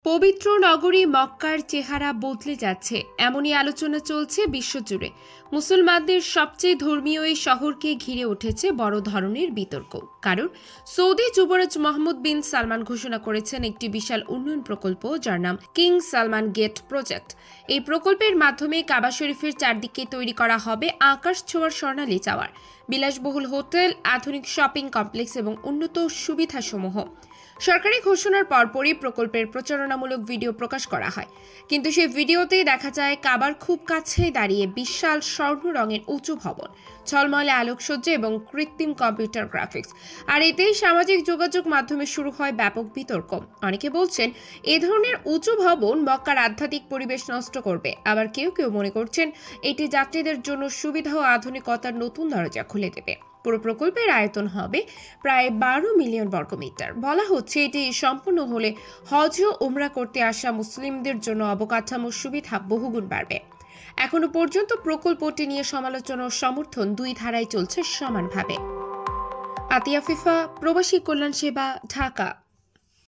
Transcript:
পবিত্র নগরী মক্কার চেহারা বদলে যাচ্ছে এমনই আলোচনা চলছে বিশ্বজুড়ে। মুসলমানদের সবচেয়ে ধর্মীয় এই শহরকে ঘিরে উঠেছে বড় ধরনের বিতর্ক। কারণ সৌদি যুবরাজ মোহাম্মদ বিন সালমান ঘোষণা করেছেন একটি বিশাল উন্নয়ন প্রকল্প, যার নাম কিং সালমান গেট প্রজেক্ট। এই প্রকল্পের মাধ্যমে কাবা শরীফের চারদিকে তৈরি করা হবে আকাশ ছোঁয়ার স্বর্ণালী টাওয়ার, বিলাসবহুল হোটেল, আধুনিক শপিং কমপ্লেক্স এবং উন্নত সুবিধাসমূহ। সরকারি ঘোষণার পরপরই প্রকল্পের প্রচারণামূলক ভিডিও প্রকাশ করা হয়, কিন্তু সেই ভিডিওতেই দেখা যায় কাবার খুব কাছেই দাঁড়িয়ে বিশাল স্বর্ণ রঙের উঁচু ভবন, ঝলমলে আলোকসজ্জা এবং কৃত্রিম কম্পিউটার গ্রাফিক্স। আর এতেই সামাজিক যোগাযোগ মাধ্যমে শুরু হয় ব্যাপক বিতর্ক। অনেকে বলছেন এ ধরনের উঁচু ভবন মক্কার আধ্যাত্মিক পরিবেশ নষ্ট করবে, আবার কেউ কেউ মনে করছেন এটি যাত্রীদের জন্য সুবিধা ও আধুনিকতার নতুন দরজা খুলে দেবে। পুরো প্রকল্পের আয়তন হবে প্রায় 12 মিলিয়ন বর্গমিটার। বলা হচ্ছে এটি সম্পূর্ণ হলে হজ ও উমরা করতে আসা মুসলিমদের জন্য অবকাঠামোর সুবিধা বহুগুণ বাড়বে। এখনো পর্যন্ত প্রকল্পটি নিয়ে সমালোচনা ও সমর্থন দুই ধারায় চলছে সমানভাবে। আতিয়া ফিফা, প্রবাসী কল্যাণ সেবা, ঢাকা।